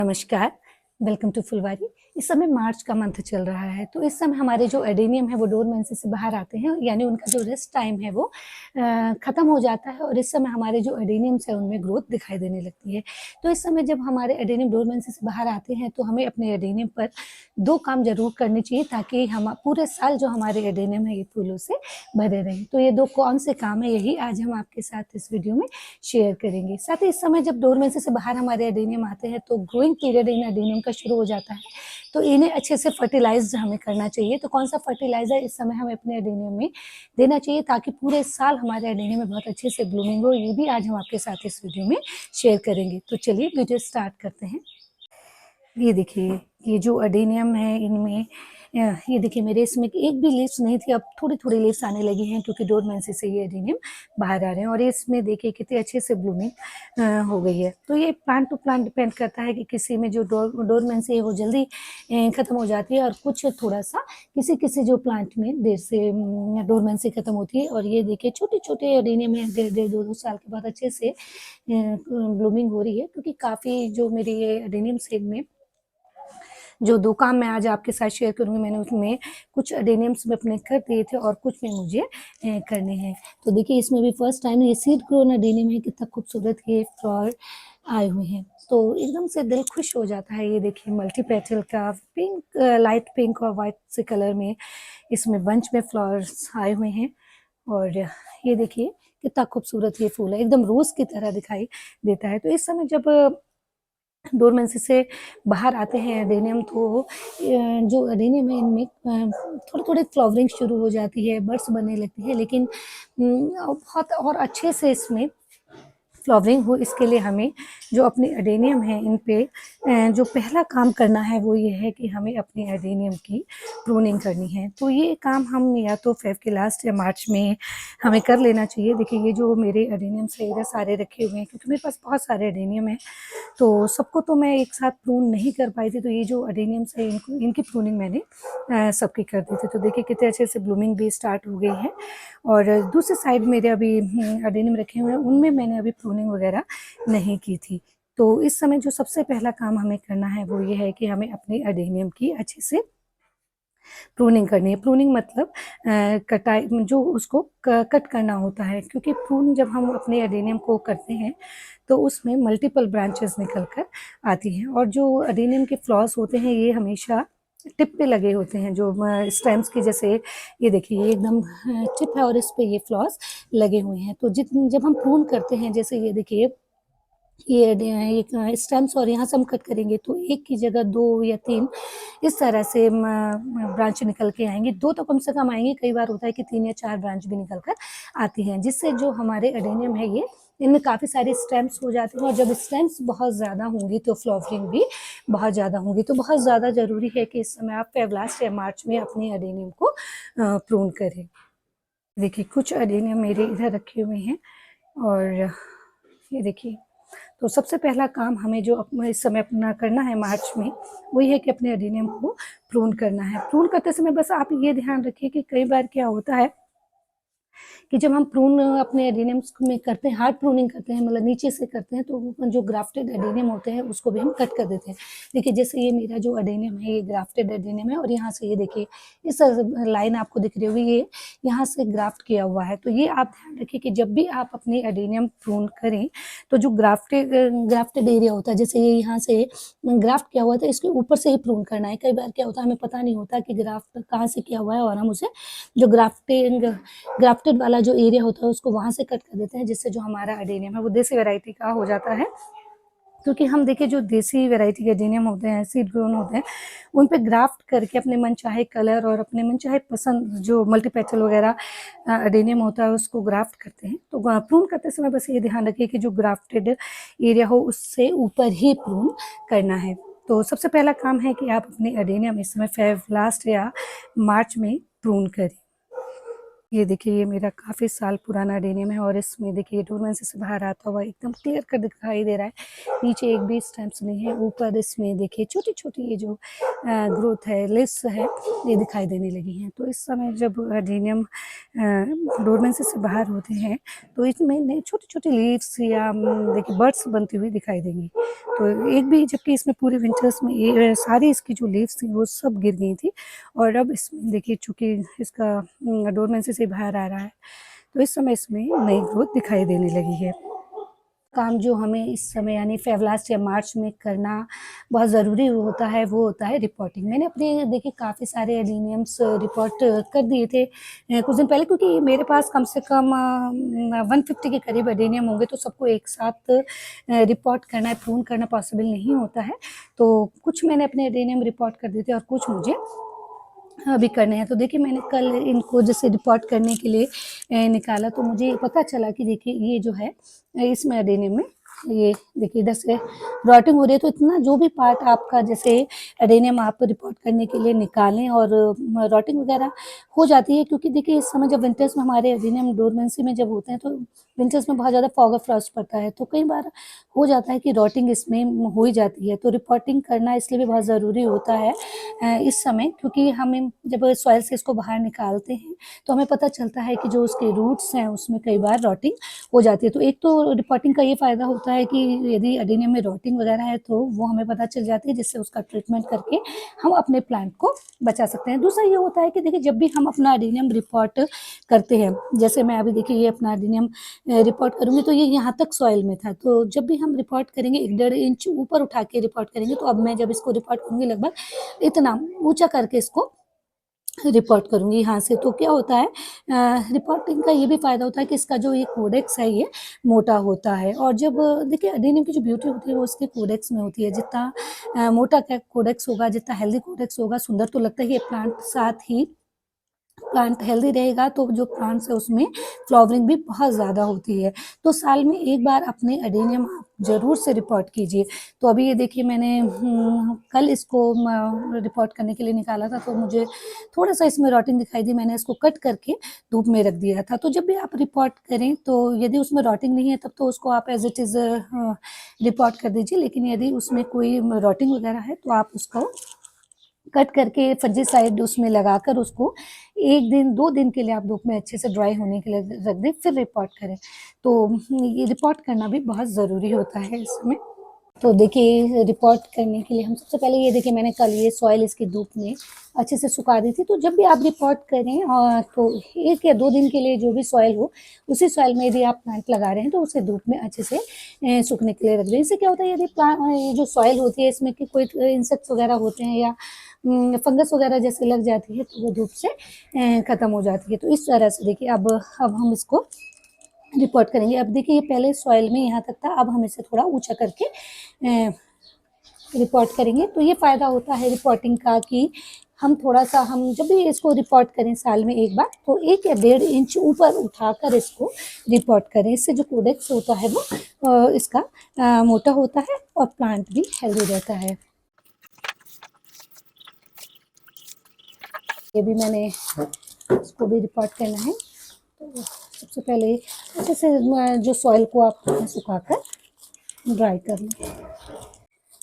नमस्कार, welcome to फुलवारी। इस समय मार्च का मंथ चल रहा है, तो इस समय हमारे जो एडेनियम है वो डोरमेंसी से बाहर आते हैं, यानी उनका जो रेस्ट टाइम है वो ख़त्म हो जाता है और इस समय हमारे जो एडेनियम्स है उनमें ग्रोथ दिखाई देने लगती है। तो इस समय जब हमारे एडेनियम डोरमेंसी से बाहर आते हैं तो हमें अपने एडेनियम पर 2 काम ज़रूर करने चाहिए ताकि हम पूरे साल जो हमारे एडेनियम है ये फूलों से भरे रहें। तो ये 2 कौन से काम है यही आज हम आपके साथ इस वीडियो में शेयर करेंगे। साथ ही इस समय जब डोरमेंसी से बाहर हमारे एडेनियम आते हैं तो ग्रोइंग पीरियड इन एडेनियम का शुरू हो जाता है, तो इन्हें अच्छे से फर्टिलाइज हमें करना चाहिए। तो कौन सा फर्टिलाइजर इस समय हमें अपने एडेनियम में देना चाहिए ताकि पूरे साल हमारे एडेनियम में बहुत अच्छे से ब्लूमिंग हो, ये भी आज हम आपके साथ इस वीडियो में शेयर करेंगे। तो चलिए वीडियो स्टार्ट करते हैं। ये देखिए, ये जो अडेनियम है इनमें ये देखिए मेरे इसमें एक भी लीव्स नहीं थी, अब थोड़ी-थोड़ी लीव्स आने लगी हैं क्योंकि डोरमेंसी से ये अडेनियम बाहर आ रहे हैं और इसमें देखिए कितने अच्छे से ब्लूमिंग हो गई है। तो ये प्लांट टू प्लांट डिपेंड करता है कि किसी में जो डोरमेंसी है वो जल्दी ख़त्म हो जाती है और कुछ थोड़ा-सा किसी-किसी जो प्लांट में देर से डोरमेंसी ख़त्म होती है। और ये देखिए छोटे-छोटे अडेनियम है, डेढ़-डेढ़ 2-2 साल के बाद अच्छे से ब्लूमिंग हो रही है क्योंकि काफ़ी जो मेरी ये अडेनियम्स है इनमें जो 2 काम मैं आज आपके साथ शेयर करूँगी, मैंने उसमें कुछ एडेनियम्स में अपने कर दिए थे और कुछ में मुझे करने हैं। तो देखिए इसमें भी फर्स्ट टाइम ये सीड ग्रोन एडेनियम है, कितना खूबसूरत ये फ्लावर आए हुए हैं। तो एकदम से दिल खुश हो जाता है। ये देखिए मल्टी पेटल का पिंक, लाइट पिंक और व्हाइट से कलर में इसमें बंच में फ्लावर्स आए हुए हैं। और ये देखिए कितना खूबसूरत ये फूल है, एकदम रोज़ की तरह दिखाई देता है। तो इस समय जब डोरमेंसी से बाहर आते हैं एडेनियम तो जो एडेनियम है इनमें थोड़ी-थोड़ी फ्लावरिंग शुरू हो जाती है, बड्स बनने लगती है, लेकिन बहुत और अच्छे से इसमें फ्लावरिंग हो इसके लिए हमें जो अपने एडेनियम है इन पे जो पहला काम करना है वो ये है कि हमें अपने एडेनियम की प्रूनिंग करनी है। तो ये काम हम या तो फेब के लास्ट या मार्च में हमें कर लेना चाहिए। देखिए ये जो मेरे एडेनियम्स है इधर सारे रखे हुए हैं क्योंकि मेरे पास बहुत सारे एडेनियम हैं, तो सबको तो मैं एक साथ प्रून नहीं कर पाई थी। तो ये जो एडेनियम्स है इनकी प्रूनिंग मैंने सबकी कर दी थी। तो देखिए कितने अच्छे से ब्लूमिंग भी स्टार्ट हो गई है और दूसरी साइड मेरे अभी एडेनियम रखे हुए हैं, उनमें मैंने अभी प्रूनिंग वगैरह नहीं की थी। तो इस समय जो सबसे पहला काम हमें करना है वो ये है कि हमें अपने एडेनियम की अच्छे से प्रूनिंग करनी है। प्रूनिंग मतलब कटाई, जो उसको कट करना होता है, क्योंकि प्रून जब हम अपने एडेनियम को करते हैं तो उसमें मल्टीपल ब्रांचेस निकल कर आती हैं और जो एडेनियम के फ्लॉस होते हैं ये हमेशा टिप पे लगे होते हैं, जो स्टेम्स की, जैसे ये देखिए ये एकदम टिप है और इस पे ये फ्लॉस लगे हुए हैं। तो जब हम प्रून करते हैं, जैसे ये देखिए ये एक स्टेम्स और यहाँ से हम कट करेंगे तो एक की जगह 2 या 3 इस तरह से ब्रांच निकल के आएंगी। 2 तो कम से कम आएंगी, कई बार होता है कि 3 या 4 ब्रांच भी निकल कर आती हैं, जिससे जो हमारे एडेनियम है ये इनमें काफ़ी सारे स्टेम्स हो जाते हैं और जब स्टेम्स बहुत ज़्यादा होंगी तो फ्लावरिंग भी बहुत ज़्यादा होंगी। तो बहुत ज़्यादा ज़रूरी है कि इस समय आप फेब लास्ट या मार्च में अपने एडेनियम को प्रून करें। देखिए कुछ एडेनियम मेरे इधर रखे हुए हैं और ये देखिए, तो सबसे पहला काम हमें जो इस समय अपना करना है मार्च में, वो ये है कि अपने एडेनियम को प्रून करना है। प्रून करते समय बस आप ये ध्यान रखिए कि कई बार क्या होता है कि जब हम प्रून अपने एडेनियम्स में करते हैं, हार्ड प्रूनिंग करते हैं, मतलब नीचे से करते हैं, तो जो ग्राफ्टेड एडेनियम होते हैं उसको भी हम कट कर देते हैं। देखिए जैसे ये मेरा जो एडेनियम है ये ग्राफ्टेड एडेनियम है और यहाँ से ये देखिए इस लाइन आपको दिख रही होगी, ये यहाँ से ग्राफ्ट किया हुआ है। तो ये आप ध्यान रखिए कि जब भी आप अपने एडेनियम प्रून करें तो जो ग्राफ्टेड एरिया होता है, जैसे ये यहाँ से ग्राफ्ट किया हुआ था, इसके ऊपर से ही प्रून करना है। कई बार क्या होता है हमें पता नहीं होता कि ग्राफ्ट कहाँ से किया हुआ है और हम उसे जो ग्राफ्टेड वाला जो एरिया होता है उसको वहाँ से कट कर देते हैं, जिससे जो हमारा एडेनियम है वो देसी वैरायटी का हो जाता है। क्योंकि हम देखिए जो देसी वैरायटी के एडेनियम होते हैं, सीड ग्रोन होते हैं, उन पे ग्राफ्ट करके अपने मन चाहे कलर और अपने मन चाहे पसंद जो मल्टीपेटल वगैरह एडेनियम होता है उसको ग्राफ्ट करते हैं। तो प्रून करते समय बस ये ध्यान रखिए कि जो ग्राफ्टेड एरिया हो उससे ऊपर ही प्रून करना है। तो सबसे पहला काम है कि आप अपने एडेनियम इस समय फेब लास्ट या मार्च में प्रून करें। ये देखिए ये मेरा काफ़ी साल पुराना एडेनियम है और इसमें देखिए डोरमेंसी से बाहर आता हुआ एकदम क्लियर कट दिखाई दे रहा है। नीचे एक भी स्टेम्स नहीं है, ऊपर इसमें देखिए छोटी-छोटी ये जो ग्रोथ है, लीव्स है, ये दिखाई देने लगी हैं। तो इस समय जब एडेनियम डोरमेंसी से बाहर होते हैं तो इसमें नए छोटी-छोटी लीव्स या देखिए बड्स बनती हुई दिखाई देंगी। तो एक भी, जबकि इसमें पूरे विंटर्स में ये सारी इसकी जो लीव्स थी वो सब गिर गई थी और अब इसमें देखिए चूँकि इसका डोरमेंसी से बाहर आ रहा है, तो इस समय इसमें नई ग्रोथ दिखाई देने लगी है। काम जो हमें इस समय यानी फ़ेब लास्ट या मार्च में करना बहुत ज़रूरी होता है, वो होता है रिपोर्टिंग। मैंने अपने देखिए काफ़ी सारे एडेनियम्स रिपोर्ट कर दिए थे कुछ दिन पहले, क्योंकि मेरे पास कम से कम 150 के करीब एडेनियम होंगे, तो सबको एक साथ रिपोर्ट करना, प्रून करना पॉसिबल नहीं होता है। तो कुछ मैंने अपने एडेनियम रिपोर्ट कर दिए थे और कुछ मुझे अभी करने हैं। तो देखिए मैंने कल इनको जैसे रिपोर्ट करने के लिए निकाला, तो मुझे पता चला कि देखिए ये जो है इसमें एडेनियम में ये देखिए इधर से रॉटिंग हो रही है। तो इतना जो भी पार्ट आपका जैसे एडेनियम आप रिपोर्ट करने के लिए निकालें और रॉटिंग वगैरह हो जाती है, क्योंकि देखिए इस समय जब विंटर्स में हमारे एडेनियम डोरमेंसी में जब होते हैं तो विंटर्स में बहुत ज़्यादा फॉग और फ्रॉस्ट पड़ता है, तो कई बार हो जाता है कि रॉटिंग इसमें हो ही जाती है। तो रिपोर्टिंग करना इसलिए भी बहुत ज़रूरी होता है इस समय, क्योंकि हमें जब सॉइल से इसको बाहर निकालते हैं तो हमें पता चलता है कि जो उसके रूट्स हैं उसमें कई बार रॉटिंग हो जाती है। तो एक तो रिपोर्टिंग का ये फ़ायदा होता है कि यदि एडेनियम में रॉटिंग वगैरह है तो वो हमें पता चल जाती है, जिससे उसका ट्रीटमेंट करके हम अपने प्लांट को बचा सकते हैं। दूसरा ये होता है कि देखिए जब भी हम अपना एडेनियम रिपोर्ट करते हैं, जैसे मैं अभी देखिए ये अपना एडेनियम रिपोर्ट करूँगी, तो ये यहाँ तक सॉइल में था। तो जब भी हम रिपोर्ट करेंगे 1 डेढ़ इंच ऊपर उठा के रिपोर्ट करेंगे, तो अब मैं जब इसको रिपोर्ट करूँगी लगभग इतना ऊँचा करके इसको रिपोर्ट करूँगी यहाँ से। तो क्या होता है रिपोर्टिंग का ये भी फ़ायदा होता है कि इसका जो ये कोडेक्स है ये मोटा होता है। और जब देखिए एडेनियम की जो ब्यूटी होती है वो उसके कोडेक्स में होती है। जितना मोटा कोडेक्स होगा, जितना हेल्दी कोडेक्स होगा, सुंदर तो लगता ही है प्लांट, साथ ही प्लांट हेल्दी रहेगा तो जो प्लांट्स है उसमें फ्लावरिंग भी बहुत ज़्यादा होती है। तो साल में एक बार अपने एडेनियम आप ज़रूर से रिपोर्ट कीजिए। तो अभी ये देखिए मैंने कल इसको रिपोर्ट करने के लिए निकाला था, तो मुझे थोड़ा-सा इसमें रॉटिंग दिखाई दी। मैंने इसको कट करके धूप में रख दिया था। तो जब भी आप रिपोर्ट करें तो यदि उसमें रॉटिंग नहीं है तब तो उसको आप एज़ इट इज़ रिपोर्ट कर दीजिए। लेकिन यदि उसमें कोई रॉटिंग वगैरह है तो आप उसको कट करके फंजीसाइड उसमें लगाकर उसको 1 दिन 2 दिन के लिए आप धूप में अच्छे से ड्राई होने के लिए रख दें, फिर रिपोर्ट करें। तो ये रिपोर्ट करना भी बहुत ज़रूरी होता है इसमें। तो देखिए रिपोर्ट करने के लिए हम सबसे पहले ये देखिए मैंने कल ये सॉइल इसकी धूप में अच्छे से सुखा दी थी। तो जब भी आप रिपोर्ट करें तो 1 या 2 दिन के लिए जो भी सॉइल हो, उसी सॉइल में यदि आप प्लांट लगा रहे हैं तो उसे धूप में अच्छे से सूखने के लिए रख दें। इससे क्या होता है, यदि ये जो सॉइल होती है इसमें कि कोई इंसेक्ट्स वगैरह होते हैं या फंगस वगैरह जैसे लग जाती है तो वो धूप से ख़त्म हो जाती है। तो इस तरह से देखिए अब हम इसको रिपोर्ट करेंगे। अब देखिए ये पहले सॉइल में यहाँ तक था, अब हम इसे थोड़ा ऊँचा करके रिपोर्ट करेंगे। तो ये फ़ायदा होता है रिपोर्टिंग का कि हम थोड़ा-सा, हम जब भी इसको रिपोर्ट करें साल में एक बार, तो 1 या डेढ़ इंच ऊपर उठाकर इसको रिपोर्ट करें। इससे जो कोडेक्स होता है वो इसका मोटा होता है और प्लांट भी हेल्दी रहता है। ये भी मैंने इसको भी रिपोर्ट करना है। तो सबसे पहले अच्छे से जो सॉइल को आप सुखाकर ड्राई कर लें।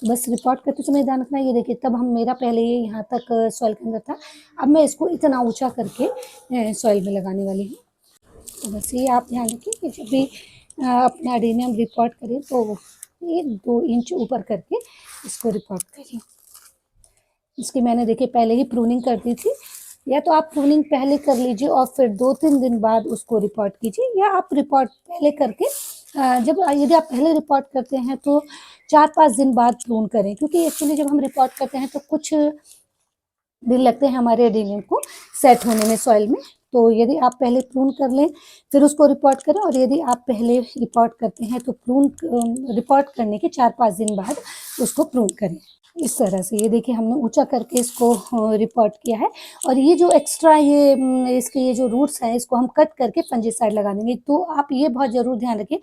बस रिपोर्ट करते समय ध्यान रखना, ये देखिए तब हम मेरा पहले ये यहाँ तक सॉइल के अंदर था, अब मैं इसको इतना ऊंचा करके सॉइल में लगाने वाली हूँ। तो बस ये आप ध्यान रखिए कि जब भी अपना एडेनियम रिपोर्ट करें तो 1-2 इंच ऊपर करके इसको रिपोर्ट करिए। इसकी मैंने देखिए पहले ही प्रूनिंग कर दी थी। या तो आप प्रूनिंग पहले कर लीजिए और फिर 2-3 दिन बाद उसको रिपोर्ट कीजिए, या आप रिपोर्ट पहले करके जब यदि आप पहले रिपोर्ट करते हैं तो 4-5 दिन बाद प्रून करें, क्योंकि एक्चुअली जब हम रिपोर्ट करते हैं तो कुछ दिन लगते हैं हमारे एडेनियम को सेट होने में सॉइल में। तो यदि आप पहले प्रून कर लें फिर उसको रिपोर्ट करें, और यदि आप पहले रिपोर्ट करते हैं तो रिपोर्ट करने के 4-5 दिन बाद उसको प्रून करें। इस तरह से ये देखिए हमने ऊंचा करके इसको रिपोर्ट किया है। और ये जो एक्स्ट्रा ये इसके ये जो रूट्स हैं इसको हम कट करके फंजीसाइड लगा देंगे। तो आप ये बहुत ज़रूर ध्यान रखें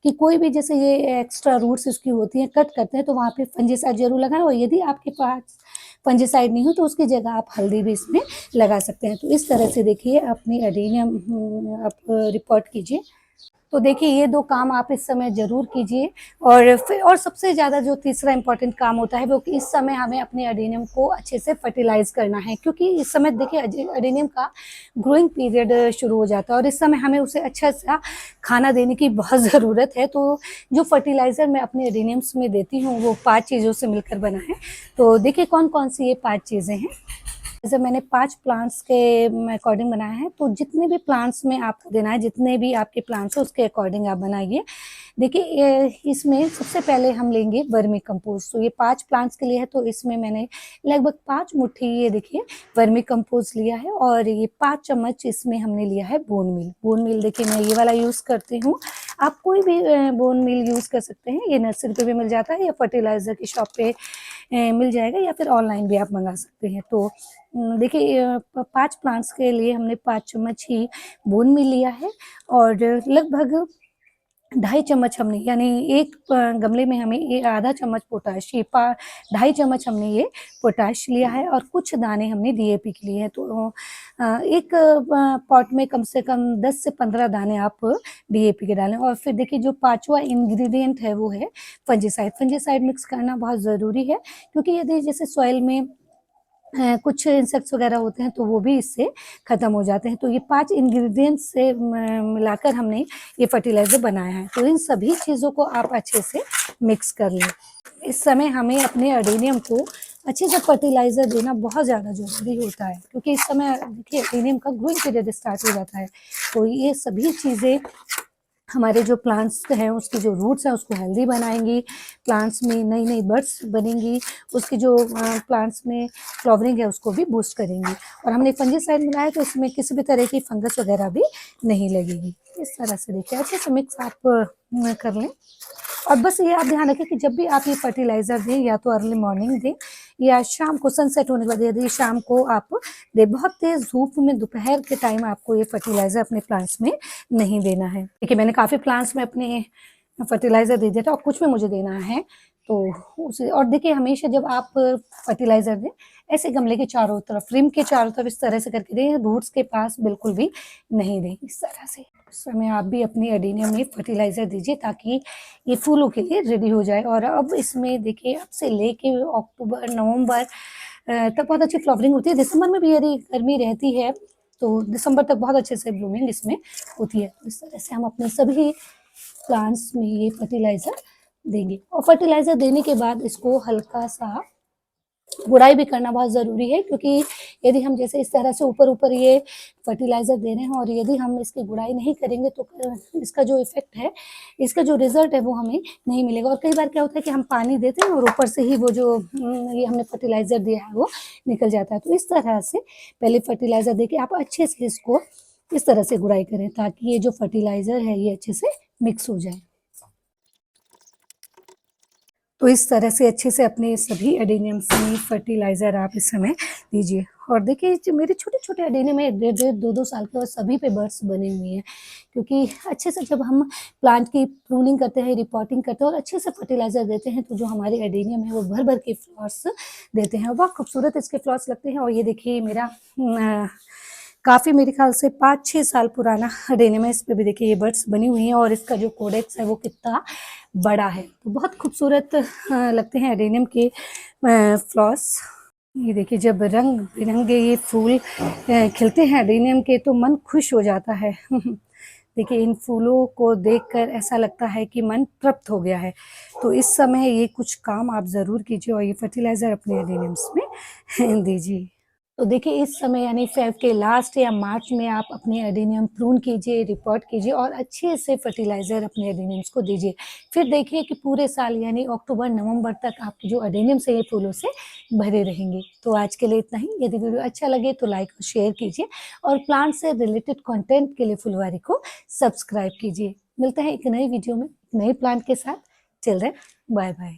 कि कोई भी जैसे ये एक्स्ट्रा रूट्स इसकी होती हैं कट करते हैं तो वहाँ पे फंजीसाइड ज़रूर लगाएं। और यदि आपके पास फंजीसाइड नहीं हो तो उसकी जगह आप हल्दी भी इसमें लगा सकते हैं। तो इस तरह से देखिए अपनी एडेनियम आप रिपोर्ट कीजिए। तो देखिए ये 2 काम आप इस समय ज़रूर कीजिए। और फिर और सबसे ज़्यादा जो तीसरा इम्पोर्टेंट काम होता है वो कि इस समय हमें अपने एडेनियम को अच्छे से फर्टिलाइज़ करना है, क्योंकि इस समय देखिए एडेनियम का ग्रोइंग पीरियड शुरू हो जाता है और इस समय हमें उसे अच्छा-सा खाना देने की बहुत ज़रूरत है। तो जो फर्टिलाइज़र मैं अपने एडेनियम्स में देती हूँ वो 5 चीज़ों से मिलकर बना है। तो देखिए कौन-कौन सी ये 5 चीज़ें हैं। जैसे मैंने 5 प्लांट्स के अकॉर्डिंग बनाया है, तो जितने भी प्लांट्स में आपको देना है, जितने भी आपके प्लांट्स हैं उसके अकॉर्डिंग आप बनाइए। देखिए इसमें सबसे पहले हम लेंगे वर्मी कंपोस्ट। तो ये 5 प्लांट्स के लिए है, तो इसमें मैंने लगभग 5 मुट्ठी ये देखिए वर्मी कंपोस्ट लिया है और ये 5 चम्मच इसमें हमने लिया है बोन मील। बोन मील देखिए मैं ये वाला यूज़ करती हूँ, आप कोई भी बोन मील यूज़ कर सकते हैं। ये नर्सरी पे भी मिल जाता है या फर्टिलाइज़र की शॉप पे मिल जाएगा या फिर ऑनलाइन भी आप मंगा सकते हैं। तो देखिए 5 प्लांट्स के लिए हमने 5 चम्मच ही बोन मील लिया है और लगभग 2.5 चम्मच हमने यानी एक गमले में हमें ये आधा चम्मच पोटाश, ये 2.5 चम्मच हमने ये पोटाश लिया है और कुछ दाने हमने डीएपी के लिए हैं। तो एक पॉट में कम से कम 10 से 15 दाने आप डीएपी के डालें। और फिर देखिए जो 5वां इंग्रेडिएंट है वो है फंजीसाइड। फंजीसाइड मिक्स करना बहुत ज़रूरी है, क्योंकि यदि जैसे सॉइल में कुछ इंसेक्ट्स वगैरह होते हैं तो वो भी इससे ख़त्म हो जाते हैं। तो ये 5 इंग्रेडिएंट्स से मिलाकर हमने ये फर्टिलाइज़र बनाया है। तो इन सभी चीज़ों को आप अच्छे से मिक्स कर लें। इस समय हमें अपने एडेनियम को अच्छे से फर्टिलाइज़र देना बहुत ज़्यादा ज़रूरी होता है, क्योंकि इस समय देखिए एडेनियम का ग्रोइंग पीरियड स्टार्ट हो जाता है। तो ये सभी चीज़ें हमारे जो प्लांट्स हैं उसकी जो रूट्स हैं उसको हेल्दी बनाएंगी, प्लांट्स में नई नई बड्स बनेंगी, उसकी जो प्लांट्स में फ्लावरिंग है उसको भी बूस्ट करेंगी। और हमने फंजीसाइड मिलाया तो इसमें किसी भी तरह की फंगस वगैरह भी नहीं लगेगी। इस तरह से देखिए अच्छे से मिक्स आप कर लें। और बस ये आप ध्यान रखें कि जब भी आप ये फर्टिलाइज़र दें या तो अर्ली मॉर्निंग दें या शाम को सनसेट होने के बाद, यदि शाम को आप दें। बहुत तेज़ धूप में दोपहर के टाइम आपको ये फर्टिलाइज़र अपने प्लांट्स में नहीं देना है। देखिए मैंने काफ़ी प्लांट्स में अपने फर्टिलाइज़र दे दिया था और कुछ में मुझे देना है। तो उसे और देखिए हमेशा जब आप फर्टिलाइज़र दें ऐसे गमले के चारों तरफ, रिम के चारों तरफ इस तरह से करके दें, रूट्स के पास बिल्कुल भी नहीं दें, इस तरह से। उस समय आप भी अपनी एडेनियम में फर्टिलाइज़र दीजिए ताकि ये फूलों के लिए रेडी हो जाए। और अब इसमें देखिए अब से लेके अक्टूबर, नवंबर तक बहुत अच्छी फ्लावरिंग होती है। दिसंबर में भी यदि गर्मी रहती है तो दिसंबर तक बहुत अच्छे से ब्लूमिंग इसमें होती है। इस तरह से हम अपने सभी प्लांट्स में ये फर्टिलाइज़र देंगे। और फर्टिलाइज़र देने के बाद इसको हल्का-सा गुड़ाई भी करना बहुत ज़रूरी है, क्योंकि यदि हम जैसे इस तरह से ऊपर-ऊपर ये फर्टिलाइज़र दे रहे हैं और यदि हम इसकी गुड़ाई नहीं करेंगे तो इसका जो इफ़ेक्ट है, इसका जो रिज़ल्ट है वो हमें नहीं मिलेगा। और कई बार क्या होता है कि हम पानी देते हैं और ऊपर से ही वो जो ये हमने फर्टिलाइज़र दिया है वो निकल जाता है। तो इस तरह से पहले फर्टिलाइज़र देके आप अच्छे से इसको इस तरह से गुड़ाई करें ताकि ये जो फर्टिलाइज़र है ये अच्छे से मिक्स हो जाए। तो इस तरह से अच्छे से अपने सभी एडेनियम्स में फर्टिलाइज़र आप इस समय दीजिए। और देखिए जो मेरे छोटे-छोटे एडेनियम है 1.5-1.5, 2-2 साल के और सभी पे बड्स बने हुए हैं, क्योंकि अच्छे से जब हम प्लांट की प्रूनिंग करते हैं, रिपोर्टिंग करते हैं और अच्छे से फर्टिलाइज़र देते हैं तो जो हमारे एडेनियम है वो भर-भर के फ्लावर्स देते हैं। बहुत खूबसूरत इसके फ्लावर्स लगते हैं। और ये देखिए मेरा काफ़ी मेरे ख़्याल से 5-6 साल पुराना एडेनियम है। इस पे भी देखिए ये बड्स बनी हुई हैं और इसका जो कोडेक्स है वो कितना बड़ा है। तो बहुत खूबसूरत लगते हैं एडेनियम के फ्लावर्स। ये देखिए जब रंग-बिरंगे ये फूल खिलते हैं एडेनियम के तो मन खुश हो जाता है। देखिए इन फूलों को देखकर ऐसा लगता है कि मन तृप्त हो गया है। तो इस समय ये कुछ काम आप ज़रूर कीजिए और ये फर्टिलाइज़र अपने एडेनियम्स में दीजिए। तो देखिए इस समय यानी फ़ेब के लास्ट या मार्च में आप अपने एडेनियम प्रून कीजिए, रिपोर्ट कीजिए और अच्छे से फर्टिलाइज़र अपने एडेनियम्स को दीजिए। फिर देखिए कि पूरे साल यानी अक्टूबर, नवंबर तक आपके जो एडेनियम्स है ये फूलों से भरे रहेंगे। तो आज के लिए इतना ही। यदि वीडियो अच्छा लगे तो लाइक और शेयर कीजिए और प्लांट से रिलेटेड कंटेंट के लिए फुलवारी को सब्सक्राइब कीजिए। मिलते हैं एक नई वीडियो में, नए प्लांट के साथ। Till then bye bye.